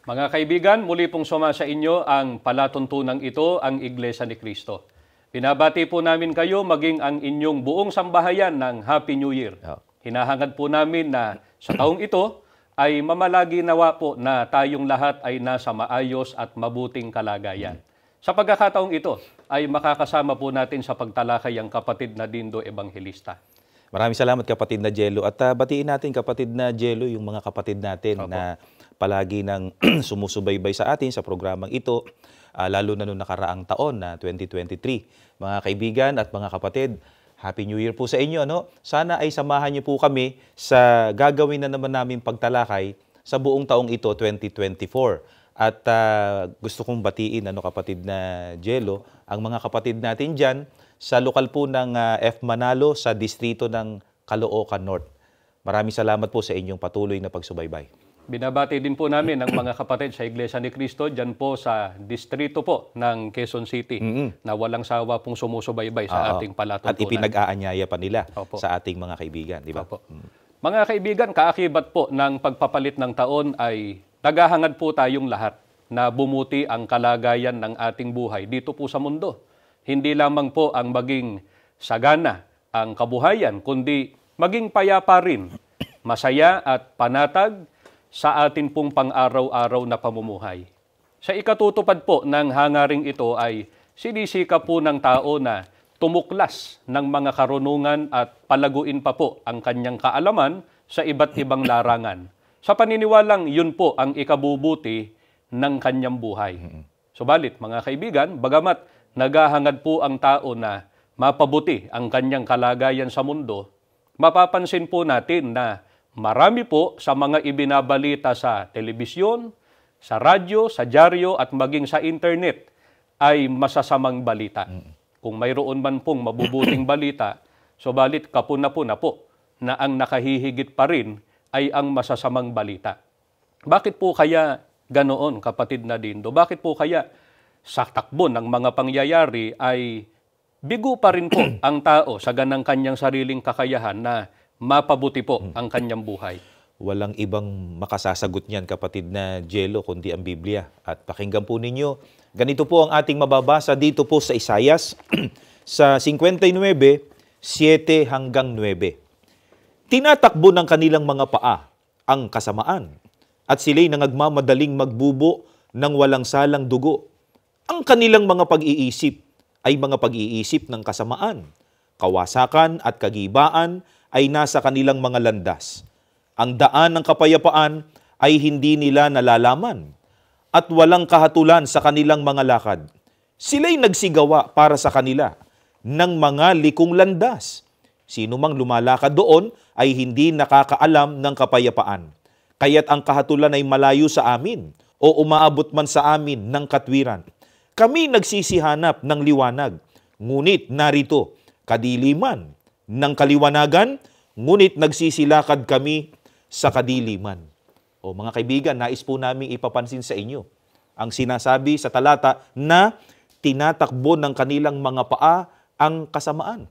Mga kaibigan, muli pong sumasa inyo ang palatuntunang ito, ang Iglesia ni Cristo. Pinabati po namin kayo maging ang inyong buong sambahayan ng Happy New Year. Hinahangad po namin na sa taong ito ay mamalagi nawa po na tayong lahat ay nasa maayos at mabuting kalagayan. Sa pagkakataong ito ay makakasama po natin sa pagtalakay ang kapatid na Dindo Evangelista. Maraming salamat kapatid na Jello at batiin natin kapatid na Jello yung mga kapatid natin na palagi nang sumusubaybay sa atin sa programang ito, lalo na noong nakaraang taon na 2023. Mga kaibigan at mga kapatid, Happy New Year po sa inyo. Sana ay samahan niyo po kami sa gagawin na naman namin pagtalakay sa buong taong ito, 2024. At gusto kong batiin, kapatid na Jello, ang mga kapatid natin dyan sa lokal po ng F. Manalo sa distrito ng Caloocan North. Maraming salamat po sa inyong patuloy na pagsubaybay. Binabati din po namin ang mga kapatid sa Iglesia ni Cristo dyan po sa distrito po ng Quezon City na walang sawa pong sumusubaybay sa ating palatuntunan. At ipinag-aanyaya pa nila sa ating mga kaibigan, di ba? Mga kaibigan, kaakibat po ng pagpapalit ng taon ay naghahangad po tayong lahat na bumuti ang kalagayan ng ating buhay dito po sa mundo. Hindi lamang po ang maging sagana ang kabuhayan, kundi maging payapa rin, masaya at panatag sa atin pong pang-araw-araw na pamumuhay. Sa ikatutupad po ng hangaring ito ay sinisikap po ng tao na tumuklas ng mga karunungan at palaguin pa po ang kanyang kaalaman sa iba't ibang larangan. Sa paniniwalang yun po ang ikabubuti ng kanyang buhay. Subalit, mga kaibigan, bagamat naghahangad po ang tao na mapabuti ang kanyang kalagayan sa mundo, mapapansin po natin na marami po sa mga ibinabalita sa telebisyon, sa radyo, sa dyaryo at maging sa internet ay masasamang balita. Kung mayroon man pong mabubuting balita, subalit kapuna-puna po na ang nakahihigit pa rin ay ang masasamang balita. Bakit po kaya ganoon, kapatid na Dindo? Bakit po kaya sa takbo ng mga pangyayari ay bigo pa rin po ang tao sa ganang kanyang sariling kakayahan na mapabuti po ang kanyang buhay? Walang ibang makasasagot niyan, kapatid na Jello, kundi ang Biblia. At pakinggan po ninyo, ganito po ang ating mababasa dito po sa Isaias, sa 59, 7 hanggang 9. Tinatakbo ng kanilang mga paa ang kasamaan, at sila'y nangagmamadaling magbubo ng walang salang dugo. Ang kanilang mga pag-iisip ay mga pag-iisip ng kasamaan. Kawasakan at kagibaan ay nasa kanilang mga landas. Ang daan ng kapayapaan ay hindi nila nalalaman, at walang kahatulan sa kanilang mga lakad. Sila'y nagsigawa para sa kanila ng mga likong landas. Sino mang lumalakad doon ay hindi nakakaalam ng kapayapaan. Kaya't ang kahatulan ay malayo sa amin o umaabot man sa amin ng katwiran. Kami nagsisihanap ng liwanag, ngunit narito kadiliman ng kaliwanagan, ngunit nagsisilakad kami sa kadiliman. O mga kaibigan, nais po namin ipapansin sa inyo ang sinasabi sa talata na tinatakbo ng kanilang mga paa ang kasamaan.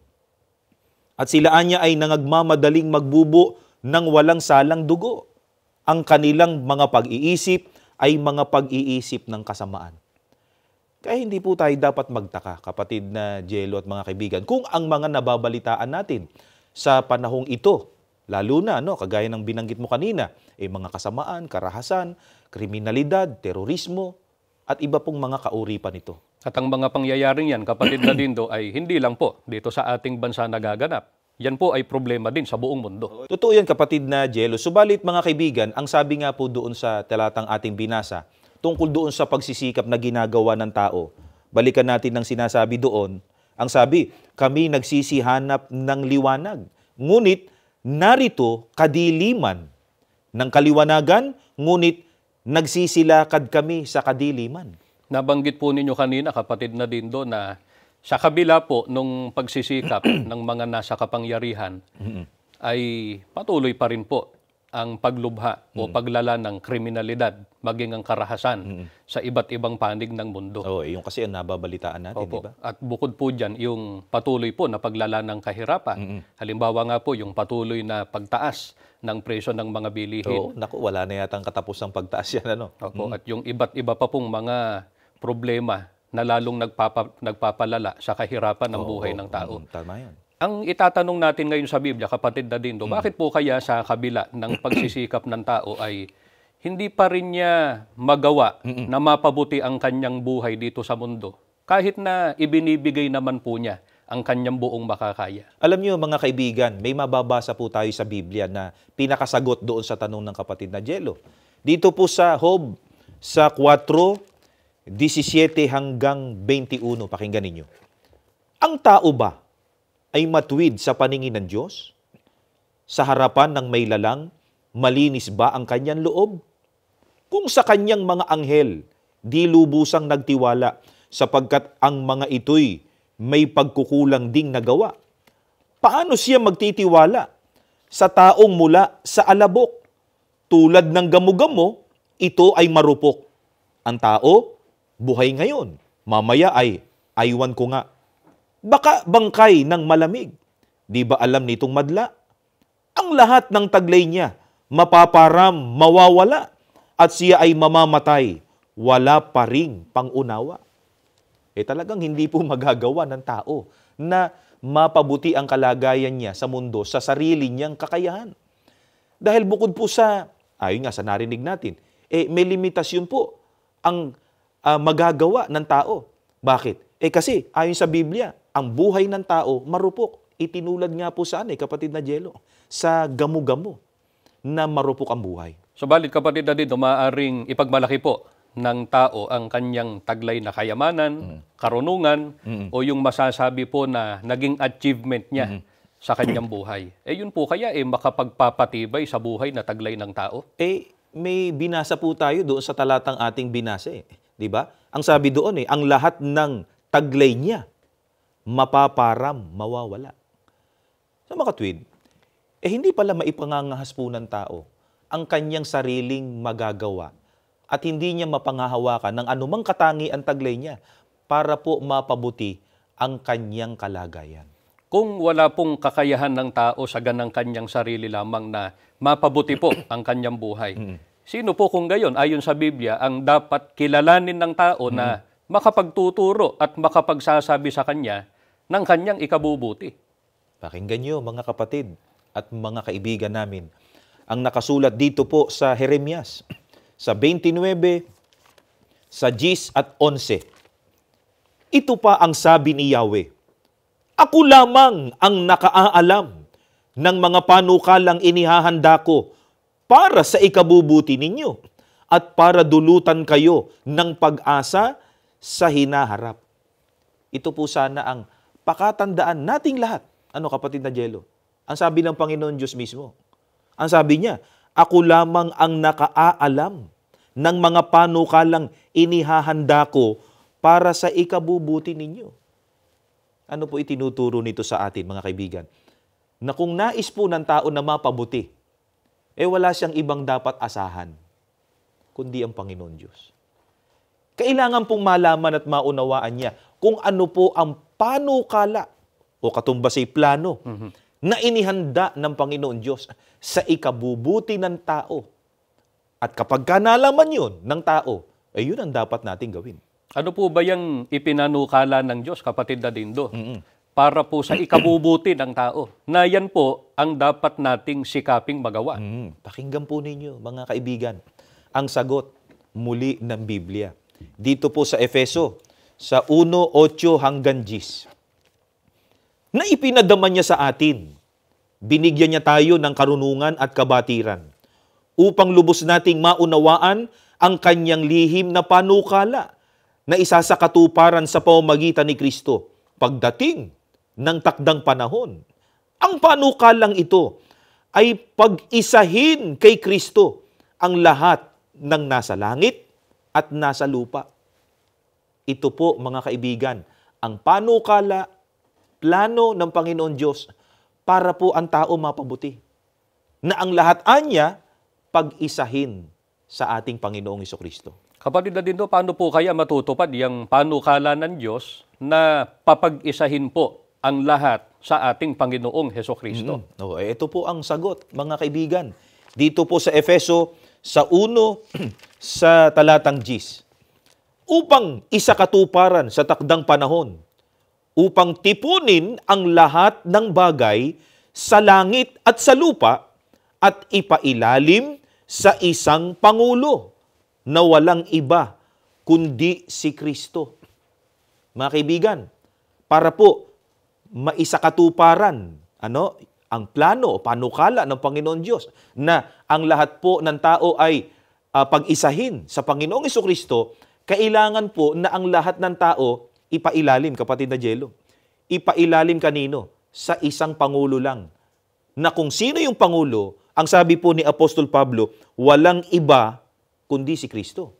At sila niya ay nangagmamadaling magbubo ng walang salang dugo. Ang kanilang mga pag-iisip ay mga pag-iisip ng kasamaan. Kaya hindi po tayo dapat magtaka, kapatid na Jello at mga kaibigan, kung ang mga nababalitaan natin sa panahong ito, lalo na, kagaya ng binanggit mo kanina, mga kasamaan, karahasan, kriminalidad, terorismo, at iba pong mga kauri pa nito. At ang mga pangyayaring yan, kapatid na Dindo, ay hindi lang po dito sa ating bansa nagaganap. Yan po ay problema din sa buong mundo. Totoo yan, kapatid na Jello. Subalit mga kaibigan, ang sabi nga po doon sa talatang ating binasa, tungkol doon sa pagsisikap na ginagawa ng tao, balikan natin ang sinasabi doon. Ang sabi, kami nagsisihanap ng liwanag, ngunit narito kadiliman ng kaliwanagan, ngunit nagsisilakad kami sa kadiliman. Nabanggit po ninyo kanina, kapatid na Dindo, na sa kabila po nung pagsisikap ng mga nasa kapangyarihan, ay patuloy pa rin po ang paglubha o paglala ng kriminalidad, maging ang karahasan sa iba't ibang panig ng mundo. Yung kasi ang nababalitaan natin, di ba? At bukod po dyan, yung patuloy po na paglala ng kahirapan. Halimbawa nga po, yung patuloy na pagtaas ng presyo ng mga bilihin. Oo, naku, wala na yatang katapusang pagtaas yan, ano? Opo, at yung iba't iba pa pong mga problema na lalong nagpapalala sa kahirapan ng buhay ng tao. Tama yan. Ang itatanong natin ngayon sa Biblia, kapatid na Dindo, bakit po kaya sa kabila ng pagsisikap ng tao ay hindi pa rin niya magawa na mapabuti ang kanyang buhay dito sa mundo? Kahit na ibinibigay naman po niya ang kanyang buong makakaya. Alam niyo mga kaibigan, may mababasa po tayo sa Biblia na pinakasagot doon sa tanong ng kapatid na Jello. Dito po sa Job, sa 4:17 hanggang 21, pakinggan ninyo. Ang tao ba ay matuwid sa paningin ng Diyos? Sa harapan ng may lalang, malinis ba ang kanyang loob? Kung sa kanyang mga anghel, di lubusang nagtiwala, sapagkat ang mga ito'y may pagkukulang ding nagawa. Paano siya magtitiwala sa taong mula sa alabok? Tulad ng gamo-gamo, ito ay marupok. Ang tao, buhay ngayon. Mamaya ay, aywan ko nga. Baka bangkay ng malamig. Di ba alam nitong madla? Ang lahat ng taglay niya, mapaparam, mawawala. At siya ay mamamatay. Wala pa ring pangunawa. Talagang hindi po magagawa ng tao na mapabuti ang kalagayan niya sa mundo sa sarili niyang kakayahan. Dahil bukod po sa, ayon nga sa narinig natin, may limitasyon po ang magagawa ng tao. Bakit? Kasi ayon sa Biblia, ang buhay ng tao marupok. Itinulad nga po saan kapatid na Jello? Sa gamo-gamo na marupok ang buhay. Subalit kapatid na Dindo, maaaring ipagmalaki po ng tao ang kanyang taglay na kayamanan, karunungan, o yung masasabi po na naging achievement niya sa kanyang buhay. Yun po kaya makapagpapatibay sa buhay na taglay ng tao? May binasa po tayo doon sa talatang ating binasa. Di ba? Ang sabi doon ang lahat ng taglay niya, mapaparam, mawawala. Sa mga katwid, hindi pala maipangangahas po ng tao ang kanyang sariling magagawa at hindi niya mapangahawakan ng anumang katangian taglay niya para po mapabuti ang kanyang kalagayan. Kung wala pong kakayahan ng tao sa ganang kanyang sarili lamang na mapabuti po ang kanyang buhay, sino po kung gayon, ayon sa Biblia, ang dapat kilalanin ng tao na makapagtuturo at makapagsasabi sa kanya ng kanyang ikabubuti? Pakinggan niyo mga kapatid at mga kaibigan namin, ang nakasulat dito po sa Jeremias, sa 29, sa 10 at 11. Ito pa ang sabi ni Yahweh, ako lamang ang nakaaalam ng mga panukalang inihahanda ko para sa ikabubuti ninyo at para dulutan kayo ng pag-asa sa hinaharap. Ito po sana ang pakatandaan nating lahat. Ano kapatid na Jello? Ang sabi ng Panginoon Diyos mismo. Ang sabi niya, ako lamang ang nakaaalam ng mga panukalang inihahanda ko para sa ikabubuti ninyo. Ano po itinuturo nito sa atin, mga kaibigan? Na kung nais po ng tao na mapabuti, wala siyang ibang dapat asahan, kundi ang Panginoon Diyos. Kailangan pong malaman at maunawaan niya kung ano po ang panukala o katumbas ay plano na inihanda ng Panginoon Diyos sa ikabubuti ng tao. At kapag nalaman yun ng tao, yun ang dapat nating gawin. Ano po ba yung ipinanukala ng Diyos, kapatid na Dindo, para po sa ikabubuti ng tao? Na yan po ang dapat nating sikaping magawa. Pakinggan po ninyo, mga kaibigan, ang sagot muli ng Biblia. Dito po sa Efeso, sa 1:8 hanggang 10. Na ipinadama niya sa atin, binigyan niya tayo ng karunungan at kabatiran, upang lubos nating maunawaan ang kanyang lihim na panukala na isa sa katuparan sa pamamagitan ni Kristo pagdating ng takdang panahon. Ang panukalang ito ay pag-isahin kay Kristo ang lahat ng nasa langit at nasa lupa. Ito po, mga kaibigan, ang panukala, plano ng Panginoon Diyos para po ang tao mapabuti. Na ang lahat anya pag-isahin sa ating Panginoong Hesukristo. Kapatid na Dindo, paano po kaya matutupad yung panukala ng Diyos na papag-isahin po ang lahat sa ating Panginoong Hesukristo. Ito po ang sagot, mga kaibigan. Dito po sa Efeso, sa 1, sa talatang 10. Upang isakatuparan sa takdang panahon, upang tipunin ang lahat ng bagay sa langit at sa lupa at ipailalim sa isang Pangulo na walang iba kundi si Kristo. Mga kaibigan, para po maisakatuparan ang plano o panukala ng Panginoon Diyos na ang lahat po ng tao ay pag-isahin sa Panginoong Hesukristo, kailangan po na ang lahat ng tao ipailalim, kapatid na Jello. Ipailalim kanino? Sa isang Pangulo lang. Na kung sino yung Pangulo, ang sabi po ni Apostol Pablo, walang iba kundi si Kristo.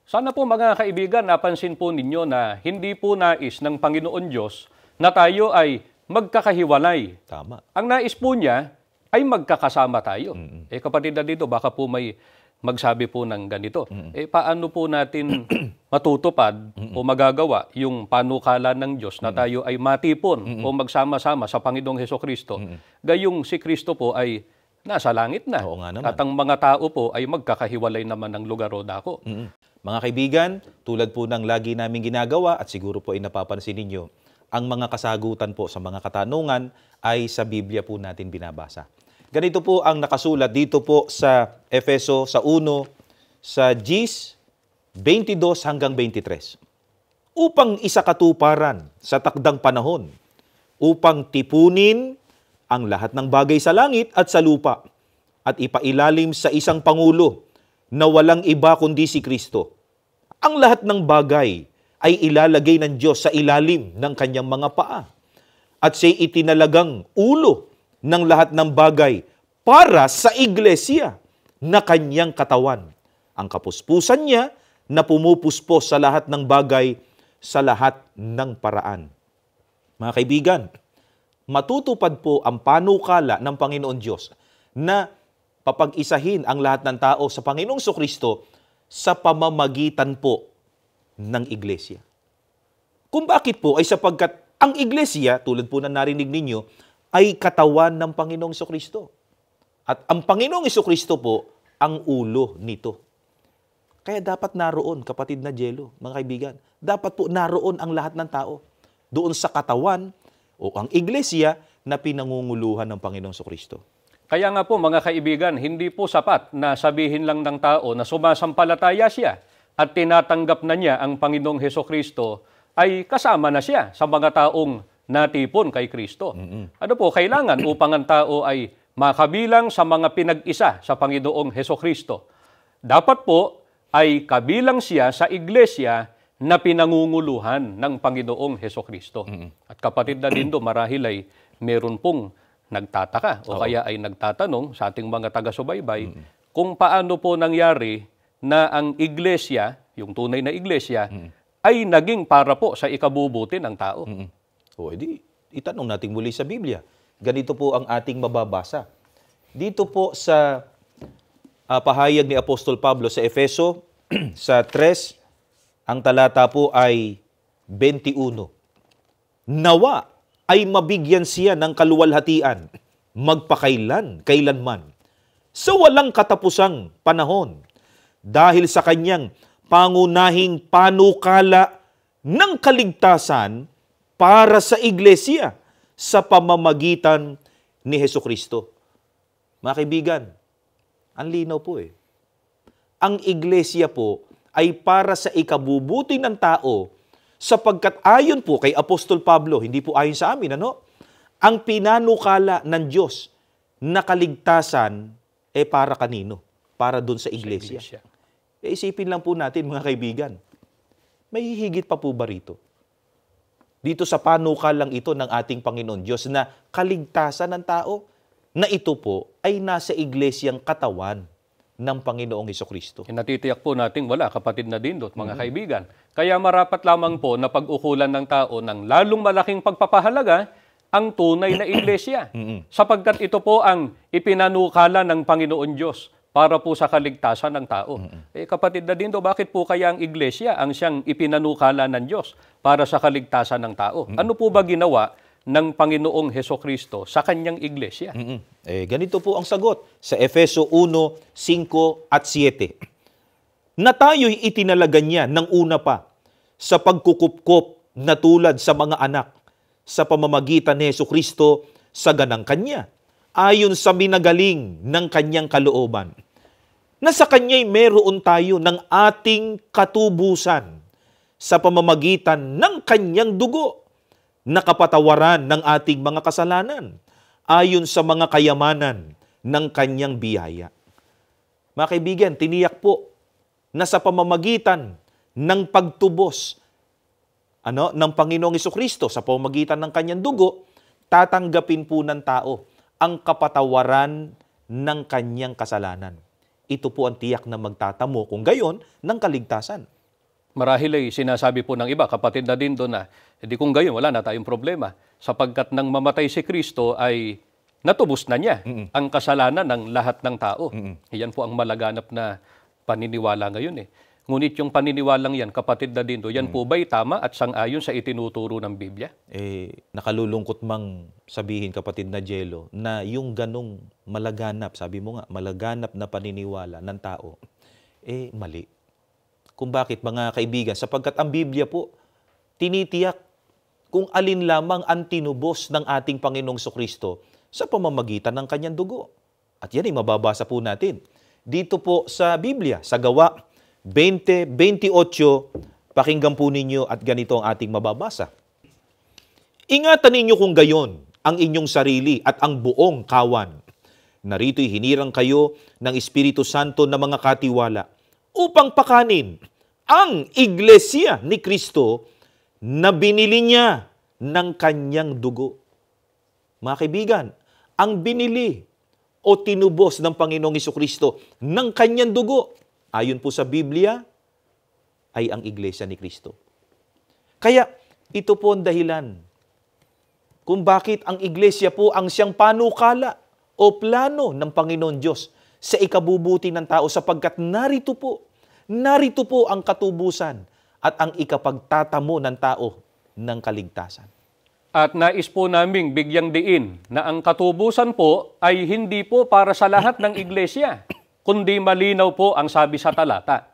Sana po mga kaibigan, napansin po ninyo na hindi po nais ng Panginoon Diyos na tayo ay magkakahiwalay. Tama. Ang nais po niya ay magkakasama tayo. Kapatid na dito, baka po may magsabi po ng ganito. Paano po natin matutupad o magagawa yung panukala ng Diyos na tayo ay matipon o magsama-sama sa Panginoong Hesukristo? Gayong si Kristo po ay nasa langit na. Oo nga naman. At ang mga tao po ay magkakahiwalay naman ng lugar o dako. Mga kaibigan, tulad po ng lagi namin ginagawa at siguro po ay napapansin ninyo, ang mga kasagutan po sa mga katanungan ay sa Biblia po natin binabasa. Ganito po ang nakasulat dito po sa Efeso sa 1, sa 10, 22 hanggang 23. Upang isakatuparan sa takdang panahon, upang tipunin ang lahat ng bagay sa langit at sa lupa, at ipailalim sa isang Pangulo na walang iba kundi si Kristo. Ang lahat ng bagay ay ilalagay ng Diyos sa ilalim ng kanyang mga paa. At siya'y itinalagang ulo ng lahat ng bagay para sa iglesia na kanyang katawan. Ang kapuspusan niya na pumupuspos sa lahat ng bagay sa lahat ng paraan. Mga kaibigan, matutupad po ang panukala ng Panginoon Diyos na papag-isahin ang lahat ng tao sa Panginoong Hesukristo sa pamamagitan po ng iglesia. Kung bakit po ay sapagkat ang iglesia, tulad po na narinig ninyo, ay katawan ng Panginoong Hesukristo. At ang Panginoong Hesukristo po ang ulo nito. Kaya dapat naroon, kapatid na Jello, mga kaibigan, dapat po naroon ang lahat ng tao doon sa katawan o ang iglesia na pinangunguluhan ng Panginoong Hesukristo. Kaya nga po mga kaibigan, hindi po sapat na sabihin lang ng tao na sumasampalataya siya at tinatanggap na niya ang Panginoong Hesukristo ay kasama na siya sa mga taong natipon kay Kristo. Ano po, kailangan upang ang tao ay makabilang sa mga pinag-isa sa Panginoong Hesukristo. Dapat po ay kabilang siya sa iglesia na pinangunguluhan ng Panginoong Hesukristo. At kapatid na dindo, marahil ay meron pong nagtataka o kaya ay nagtatanong sa ating mga taga-subaybay kung paano po nangyari na ang iglesia, yung tunay na iglesia, ay naging para po sa ikabubuti ng tao. O edi, itanong natin muli sa Biblia. Ganito po ang ating mababasa. Dito po sa pahayag ni Apostol Pablo sa Efeso, sa 3, ang talata po ay 21. Nawa ay mabigyan siya ng kaluwalhatian, kailanman, sa walang katapusang panahon, dahil sa kanyang pangunahing panukala ng kaligtasan para sa iglesia sa pamamagitan ni Hesukristo. Mga kaibigan, ang linaw po Ang iglesia po ay para sa ikabubuti ng tao sapagkat ayon po kay Apostol Pablo, hindi po ayon sa amin, ang pinanukala ng Diyos na kaligtasan para kanino? Para doon sa iglesia. Isipin lang po natin mga kaibigan, may hihigit pa po ba rito? Dito sa panukalang ito ng ating Panginoon Diyos na kaligtasan ng tao, na ito po ay nasa iglesyang katawan ng Panginoong Hesukristo. Natitiyak po natin wala, kapatid na dindot, mga kaibigan. Kaya marapat lamang po na pag-ukulan ng tao ng lalong malaking pagpapahalaga ang tunay na iglesia. Sapagkat ito po ang ipinanukala ng Panginoon Diyos para po sa kaligtasan ng tao. Kapatid na dindo, bakit po kaya ang iglesia ang siyang ipinanukala ng Diyos para sa kaligtasan ng tao? Ano po ba ginawa ng Panginoong Hesukristo sa kanyang iglesia? Ganito po ang sagot sa Efeso 1:5 at 7. Na tayo'y itinalaga niya ng una pa sa pagkukupkop na tulad sa mga anak sa pamamagitan ni Hesukristo sa ganang kanya, ayon sa minagaling ng kanyang kalooban, na sa kanya'y meron tayo ng ating katubusan sa pamamagitan ng kanyang dugo, na kapatawaran ng ating mga kasalanan ayon sa mga kayamanan ng kanyang biyaya. Mga kaibigan, tiniyak po na sa pamamagitan ng pagtubos ng Panginoong Hesukristo sa pamamagitan ng kanyang dugo, tatanggapin po ng tao ang kapatawaran ng kanyang kasalanan. Ito po ang tiyak na magtatamo kung gayon ng kaligtasan. Marahil ay sinasabi po ng iba, kapatid na din doon na, kung gayon wala na tayong problema sapagkat nang mamatay si Kristo ay natubos na niya ang kasalanan ng lahat ng tao. Iyan po ang malaganap na paniniwala ngayon eh. Ngunit yung paniniwalang yan, kapatid na din doon, yan po ba'y tama at sang-ayon sa itinuturo ng Biblia? Nakalulungkot mang sabihin, kapatid na Jello, na yung ganong malaganap, sabi mo nga, malaganap na paniniwala ng tao, mali. Kung bakit, mga kaibigan? Sapagkat ang Biblia po, tinitiyak kung alin lamang ang tinubos ng ating Panginoong Jesucristo sa pamamagitan ng kanyang dugo. At yan ay mababasa po natin. Dito po sa Biblia, sa Gawa 20:28, pakinggan po ninyo at ganito ang ating mababasa. Ingatan ninyo kung gayon ang inyong sarili at ang buong kawan. Narito'y hinirang kayo ng Espiritu Santo na mga katiwala upang pakanin ang iglesia ni Kristo na binili niya ng kanyang dugo. Mga kaibigan, ang binili o tinubos ng Panginoong Hesukristo ng kanyang dugo, ayon po sa Biblia, ay ang iglesia ni Kristo. Kaya ito po ang dahilan kung bakit ang iglesia po ang siyang panukala o plano ng Panginoon Diyos sa ikabubuti ng tao, sapagkat narito po ang katubusan at ang ikapagtatamo ng tao ng kaligtasan. At nais po naming bigyang diin na ang katubusan po ay hindi po para sa lahat ng iglesia, kundi malinaw po ang sabi sa talata.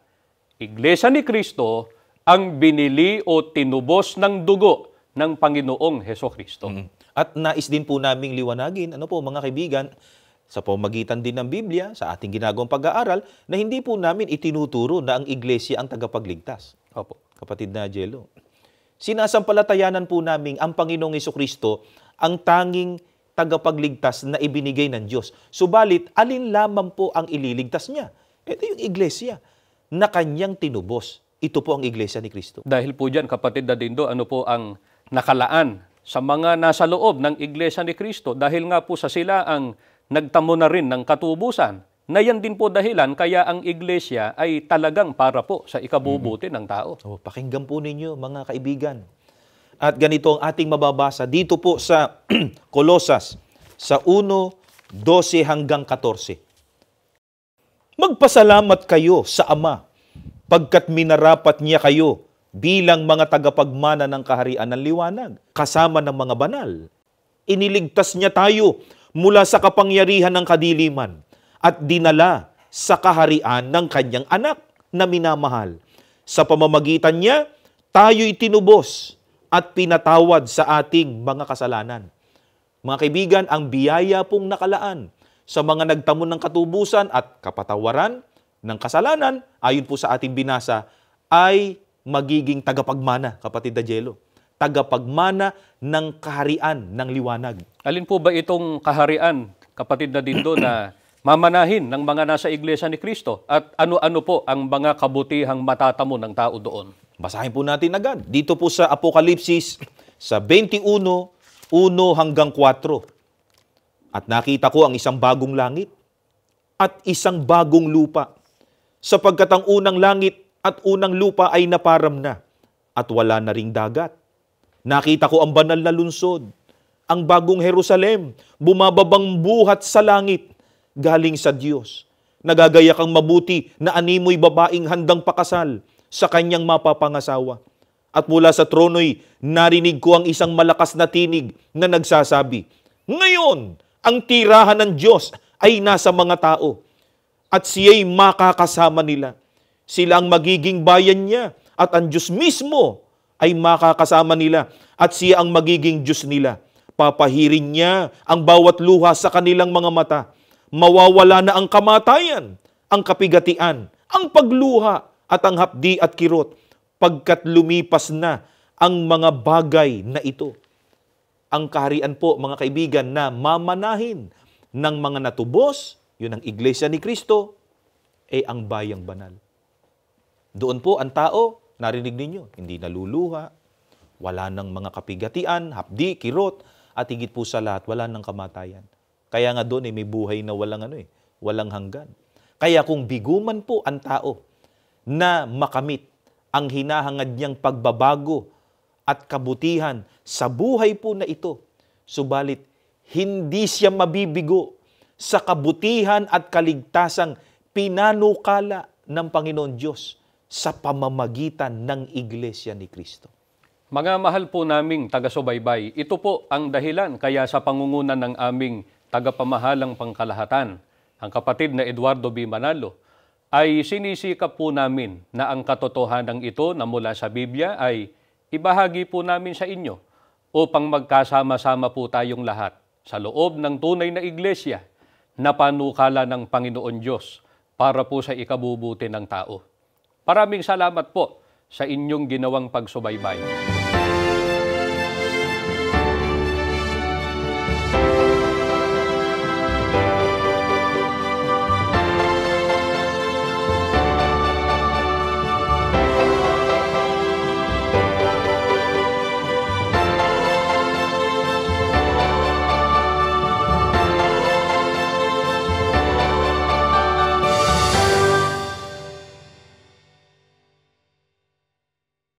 Iglesia ni Kristo ang binili o tinubos ng dugo ng Panginoong Hesukristo. At nais din po naming liwanagin, mga kaibigan, sa pamamagitan din ng Biblia, sa ating ginagawang pag-aaral, na hindi po namin itinuturo na ang iglesia ang tagapagligtas. Opo. Kapatid na Jello. Sinasampalatayanan po namin ang Panginoong Hesukristo ang tanging tagapagligtas na ibinigay ng Diyos. Subalit, alin lamang po ang ililigtas niya? Ito yung iglesia na kanyang tinubos. Ito po ang iglesia ni Kristo. Dahil po dyan, kapatid na dindo, ano po ang nakalaan sa mga nasa loob ng iglesia ni Kristo? Dahil nga po sa sila ang nagtamo na rin ng katubusan, na yan din po dahilan kaya ang iglesia ay talagang para po sa ikabubuti ng tao. Pakinggan po ninyo, mga kaibigan. At ganito ang ating mababasa dito po sa Kolosas, sa 1:12 hanggang 14. Magpasalamat kayo sa Ama, pagkat minarapat niya kayo bilang mga tagapagmana ng kaharian ng liwanag, kasama ng mga banal. Iniligtas niya tayo mula sa kapangyarihan ng kadiliman at dinala sa kaharian ng kanyang anak na minamahal. Sa pamamagitan niya, tayo'y tinubos at pinatawad sa ating mga kasalanan. Mga kaibigan, ang biyaya pong nakalaan sa mga nagtamo ng katubusan at kapatawaran ng kasalanan, ayon po sa ating binasa, ay magiging tagapagmana, kapatid na Jello. Tagapagmana ng kaharian ng liwanag. Alin po ba itong kaharian, kapatid na dindo, na mamanahin ng mga nasa iglesia ni Kristo? At ano-ano po ang mga kabutihang matatamo ng tao doon? Basahin po natin agad. Dito po sa Apokalipsis, sa 21:1 hanggang 4. At nakita ko ang isang bagong langit at isang bagong lupa, sapagkat ang unang langit at unang lupa ay naparam na at wala na ring dagat. Nakita ko ang banal na lungsod, ang bagong Jerusalem, bumababang buhat sa langit, galing sa Diyos. Nagagayak ang mabuti na animoy babaeng handang pakasal sa kanyang mapapangasawa. At mula sa trono'y narinig ko ang isang malakas na tinig na nagsasabi, "Ngayon, ang tirahan ng Diyos ay nasa mga tao, at siya'y makakasama nila. Sila ang magiging bayan niya, at ang Diyos mismo ay makakasama nila, at siya ang magiging Diyos nila. Papahirin niya ang bawat luha sa kanilang mga mata. Mawawala na ang kamatayan, ang kapigatian, ang pagluha, at ang hapdi at kirot, pagkat lumipas na ang mga bagay na ito." Ang kaharian po, mga kaibigan, na mamanahin ng mga natubos, yun ang Iglesia ni Cristo, ang bayang banal. Doon po ang tao, narinig ninyo, hindi naluluha, wala ng mga kapigatian, hapdi, kirot, at higit po sa lahat, wala ng kamatayan. Kaya nga doon may buhay na walang hanggan. Kaya kung biguman po ang tao na makamit ang hinahangad niyang pagbabago at kabutihan sa buhay po na ito, subalit hindi siya mabibigo sa kabutihan at kaligtasang pinanukala ng Panginoon Diyos sa pamamagitan ng Iglesia ni Cristo. Mga mahal po naming taga-subaybay, ito po ang dahilan kaya sa pangunguna ng aming tagapamahalang pangkalahatan, ang kapatid na Eduardo B. Manalo, ay sinisikap po namin na ang katotohanan ito na mula sa Biblia ay ibahagi po namin sa inyo upang magkasama-sama po tayong lahat sa loob ng tunay na iglesia na panukala ng Panginoon Diyos para po sa ikabubuti ng tao. Maraming salamat po sa inyong ginawang pagsubaybay.